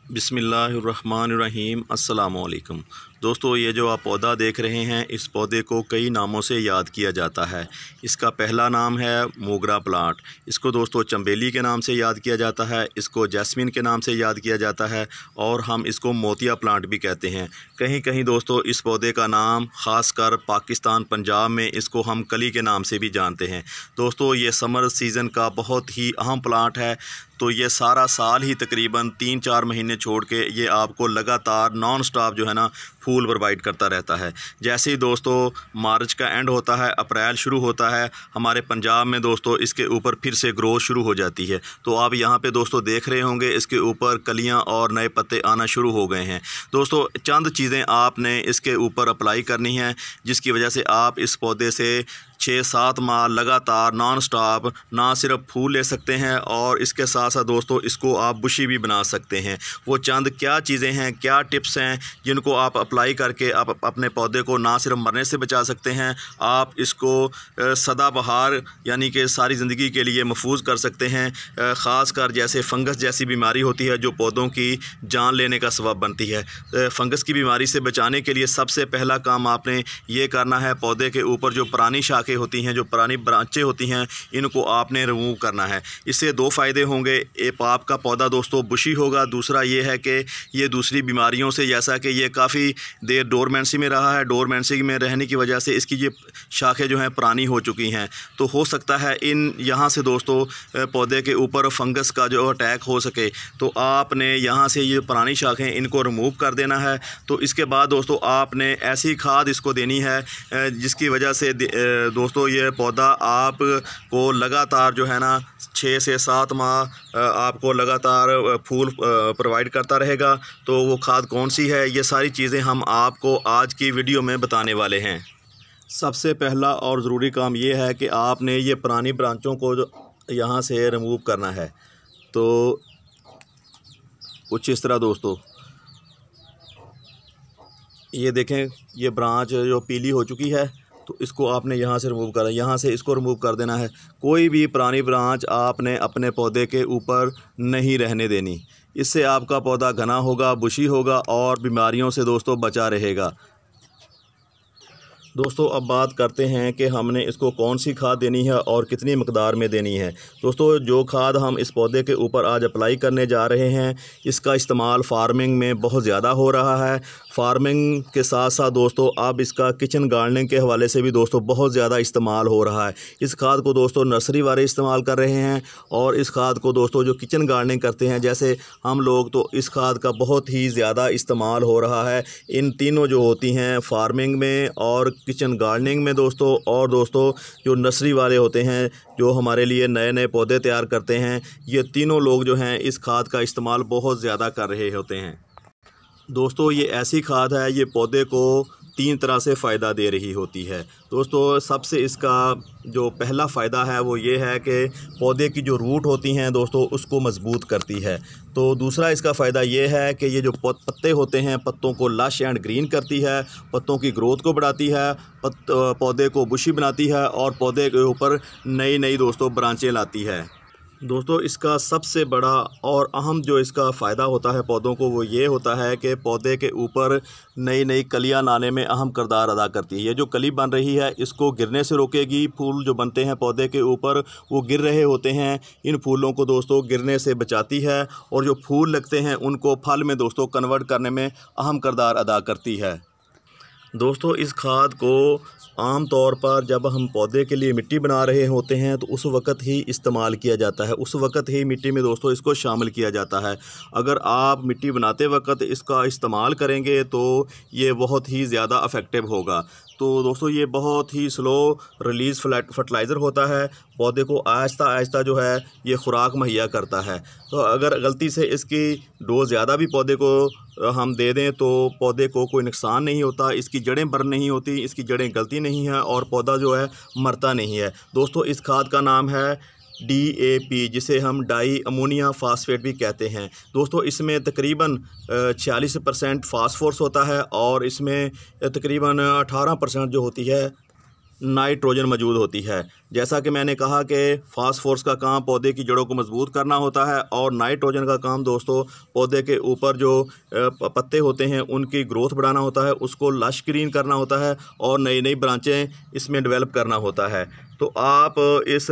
बिस्मिल्लाहिर्रहमानिर्रहीम अस्सलामुअलैकुम। दोस्तों, ये जो आप पौधा देख रहे हैं, इस पौधे को कई नामों से याद किया जाता है। इसका पहला नाम है मोगरा प्लांट। इसको दोस्तों चंबेली के नाम से याद किया जाता है, इसको जैस्मिन के नाम से याद किया जाता है और हम इसको मोतिया प्लांट भी कहते हैं। कहीं कहीं दोस्तों इस पौधे का नाम ख़ासकर पाकिस्तान पंजाब में इसको हम कली के नाम से भी जानते हैं। दोस्तों, ये समर सीज़न का बहुत ही अहम प्लांट है। तो ये सारा साल ही तकरीबन 3-4 महीने छोड़ के ये आपको लगातार नॉन स्टॉप जो है ना फूल प्रोवाइड करता रहता है। जैसे ही दोस्तों मार्च का एंड होता है, अप्रैल शुरू होता है, हमारे पंजाब में दोस्तों इसके ऊपर फिर से ग्रोथ शुरू हो जाती है। तो आप यहाँ पे दोस्तों देख रहे होंगे इसके ऊपर कलियाँ और नए पत्ते आना शुरू हो गए हैं। दोस्तों, चंद चीज़ें आपने इसके ऊपर अप्लाई करनी है जिसकी वजह से आप इस पौधे से 6-7 माह लगातार नॉन स्टॉप ना सिर्फ फूल ले सकते हैं और इसके साथ साथ दोस्तों इसको आप बुशी भी बना सकते हैं। वो चंद क्या चीज़ें हैं, क्या टिप्स हैं जिनको आप अप्लाई करके आप अपने पौधे को ना सिर्फ मरने से बचा सकते हैं, आप इसको सदाबहार यानी कि सारी ज़िंदगी के लिए महफूज कर सकते हैं। ख़ासकर जैसे फंगस जैसी बीमारी होती है जो पौधों की जान लेने का सबब बनती है। फंगस की बीमारी से बचाने के लिए सबसे पहला काम आपने ये करना है, पौधे के ऊपर जो पुरानी शाखें होती हैं, जो पुरानी ब्रांचें होती हैं, इनको आपने रिमूव करना है। इससे 2 फ़ायदे होंगे। एक, आपका पौधा दोस्तों बुशी होगा। दूसरा ये है कि ये दूसरी बीमारियों से, जैसा कि ये काफ़ी देर डोरमेंसी में रहा है, डोरमेंसी में रहने की वजह से इसकी ये शाखें जो हैं पुरानी हो चुकी हैं, तो हो सकता है इन यहाँ से दोस्तों पौधे के ऊपर फंगस का जो अटैक हो सके। तो आपने यहाँ से ये पुरानी शाखें इनको रिमूव कर देना है। तो इसके बाद दोस्तों आपने ऐसी खाद इसको देनी है जिसकी वजह से दोस्तों ये पौधा आपको लगातार जो है ना 6 से 7 माह आपको लगातार फूल प्रोवाइड करता रहेगा। तो वो खाद कौन सी है, ये सारी चीज़ें हम आपको आज की वीडियो में बताने वाले हैं। सबसे पहला और ज़रूरी काम ये है कि आपने ये पुरानी ब्रांचों को यहाँ से रिमूव करना है। तो कुछ इस तरह दोस्तों ये देखें, ये ब्रांच जो पीली हो चुकी है, तो इसको आपने यहाँ से रिमूव करना है, यहाँ से इसको रिमूव कर देना है। कोई भी पुरानी ब्रांच आपने अपने पौधे के ऊपर नहीं रहने देनी। इससे आपका पौधा घना होगा, बुशी होगा और बीमारियों से दोस्तों बचा रहेगा। दोस्तों, अब बात करते हैं कि हमने इसको कौन सी खाद देनी है और कितनी मकदार में देनी है। दोस्तों, जो खाद हम इस पौधे के ऊपर आज अप्लाई करने जा रहे हैं, इसका इस्तेमाल फार्मिंग में बहुत ज़्यादा हो रहा है। फार्मिंग के साथ साथ दोस्तों अब इसका किचन गार्डनिंग के हवाले से भी दोस्तों बहुत ज़्यादा इस्तेमाल हो रहा है। इस खाद को दोस्तों नर्सरी वाले इस्तेमाल कर रहे हैं और इस खाद को दोस्तों जो किचन गार्डनिंग करते हैं जैसे हम लोग, तो इस खाद का बहुत ही ज़्यादा इस्तेमाल हो रहा है। इन तीनों जो होती हैं फार्मिंग में और किचन गार्डनिंग में दोस्तों, और दोस्तों जो नर्सरी वाले होते हैं जो हमारे लिए नए नए पौधे तैयार करते हैं, ये तीनों लोग जो हैं इस खाद का इस्तेमाल बहुत ज़्यादा कर रहे होते हैं। दोस्तों, ये ऐसी खाद है, ये पौधे को 3 तरह से फ़ायदा दे रही होती है। दोस्तों, सबसे इसका जो पहला फ़ायदा है वो ये है कि पौधे की जो रूट होती हैं दोस्तों उसको मज़बूत करती है। तो दूसरा इसका फ़ायदा ये है कि ये जो पत्ते होते हैं, पत्तों को लश एंड ग्रीन करती है, पत्तों की ग्रोथ को बढ़ाती है, पौधे को बुशी बनाती है और पौधे के ऊपर नई नई दोस्तों ब्रांचें लाती है। दोस्तों, इसका सबसे बड़ा और अहम जो इसका फ़ायदा होता है पौधों को, वो ये होता है कि पौधे के ऊपर नई नई कलियां लाने में अहम किरदार अदा करती है। ये जो कली बन रही है इसको गिरने से रोकेगी। फूल जो बनते हैं पौधे के ऊपर वो गिर रहे होते हैं, इन फूलों को दोस्तों गिरने से बचाती है और जो फूल लगते हैं उनको फल में दोस्तों कन्वर्ट करने में अहम किरदार अदा करती है। दोस्तों, इस खाद को आम तौर पर जब हम पौधे के लिए मिट्टी बना रहे होते हैं तो उस वक़्त ही इस्तेमाल किया जाता है, उस वक़्त ही मिट्टी में दोस्तों इसको शामिल किया जाता है। अगर आप मिट्टी बनाते वक़्त इसका इस्तेमाल करेंगे तो ये बहुत ही ज़्यादा इफ़ेक्टिव होगा। तो दोस्तों, ये बहुत ही स्लो रिलीज़ फर्टिलाइज़र होता है, पौधे को आहिस्ता आहिस्ता जो है ये खुराक मुहैया करता है। तो अगर गलती से इसकी डोज़ ज़्यादा भी पौधे को हम दे दें तो पौधे को कोई नुकसान नहीं होता, इसकी जड़ें बर्न नहीं होती, इसकी जड़ें गलती नहीं है और पौधा जो है मरता नहीं है। दोस्तों, इस खाद का नाम है DAP, जिसे हम डाई अमोनिया फास्फेट भी कहते हैं। दोस्तों, इसमें तकरीबन 46% फास्फोरस होता है और इसमें तकरीबन 18% जो होती है नाइट्रोजन मौजूद होती है। जैसा कि मैंने कहा कि फास्फोरस का काम पौधे की जड़ों को मजबूत करना होता है और नाइट्रोजन का काम दोस्तों पौधे के ऊपर जो पत्ते होते हैं उनकी ग्रोथ बढ़ाना होता है, उसको लश ग्रीन करना होता है और नई नई ब्रांचें इसमें डेवलप करना होता है। तो आप इस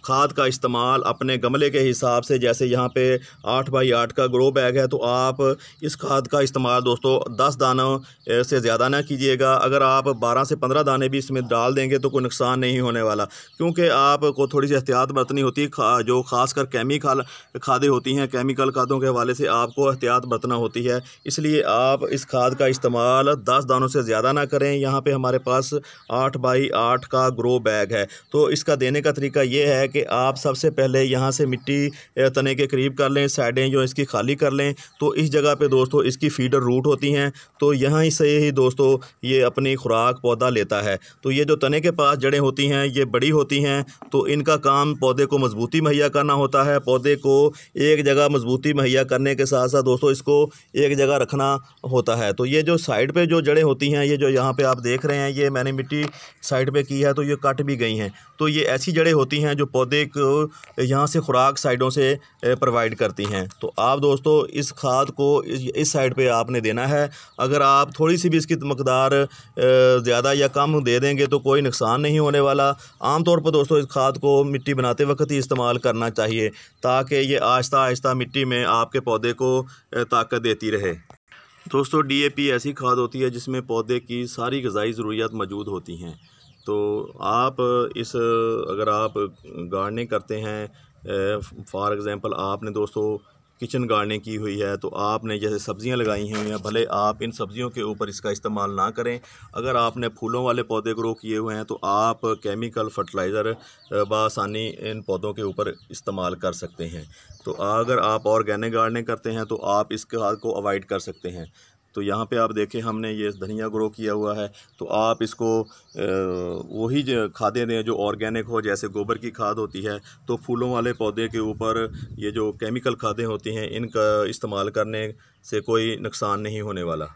खाद का इस्तेमाल अपने गमले के हिसाब से, जैसे यहाँ पे 8 बाई 8 का ग्रो बैग है, तो आप इस खाद का इस्तेमाल दोस्तों 10 दानों से ज़्यादा ना कीजिएगा। अगर आप 12 से 15 दाने भी इसमें डाल देंगे तो कोई नुकसान नहीं होने वाला, क्योंकि आपको थोड़ी सी एहतियात बरतनी होती है। जो ख़ासकर केमिकल खादें होती हैं, केमिकल खादों के हवाले से आपको एहतियात बरतना होती है, इसलिए आप इस खाद का इस्तेमाल 10 दानों से ज़्यादा ना करें। यहाँ पर हमारे पास 8 बाई 8 का ग्रो बैग है, तो इसका देने का तरीका ये है कि आप सबसे पहले यहाँ से मिट्टी तने के करीब कर लें, साइडें जो इसकी खाली कर लें। तो इस जगह पे दोस्तों इसकी फीडर रूट होती हैं, तो यहाँ से ही दोस्तों ये अपनी खुराक पौधा लेता है। तो ये जो तने के पास जड़ें होती हैं ये बड़ी होती हैं, तो इनका काम पौधे को मजबूती मुहैया करना होता है। पौधे को एक जगह मजबूती मुहैया करने के साथ साथ दोस्तों इसको एक जगह रखना होता है। तो ये जो साइड पे जो जड़ें होती हैं, ये जो यहाँ पे आप देख रहे हैं, ये मैंने मिट्टी साइड पे की है तो ये कट भी गई हैं। तो ये ऐसी जड़ें होती हैं जो पौधे को यहाँ से खुराक साइडों से प्रोवाइड करती हैं। तो आप दोस्तों इस खाद को इस साइड पे आपने देना है। अगर आप थोड़ी सी भी इसकी मकदार ज़्यादा या कम दे देंगे तो कोई नुकसान नहीं होने वाला। आमतौर पर दोस्तों इस खाद को मिट्टी बनाते वक्त ही इस्तेमाल करना चाहिए, ताकि ये आहिस्ता आहिस्ता मिट्टी में आपके पौधे को ताकत देती रहे। दोस्तों DAP ऐसी खाद होती है जिसमें पौधे की सारी ग़िज़ाई ज़रूरियात मौजूद होती हैं। तो आप अगर आप गार्डनिंग करते हैं, फॉर एग्ज़ाम्पल आपने दोस्तों किचन गार्डनिंग की हुई है, तो आपने जैसे सब्ज़ियां लगाई हुई हैं, भले आप इन सब्ज़ियों के ऊपर इसका इस्तेमाल ना करें। अगर आपने फूलों वाले पौधे ग्रो किए हुए हैं तो आप केमिकल फर्टिलाइज़र बआसानी इन पौधों के ऊपर इस्तेमाल कर सकते हैं। तो अगर आप ऑर्गेनिक गार्डनिंग करते हैं तो आप इस खाद को अवॉइड कर सकते हैं। तो यहाँ पे आप देखें हमने ये धनिया ग्रो किया हुआ है, तो आप इसको वही खादें दें जो ऑर्गेनिक हो, जैसे गोबर की खाद होती है। तो फूलों वाले पौधे के ऊपर ये जो केमिकल खादें होती हैं इनका इस्तेमाल करने से कोई नुकसान नहीं होने वाला।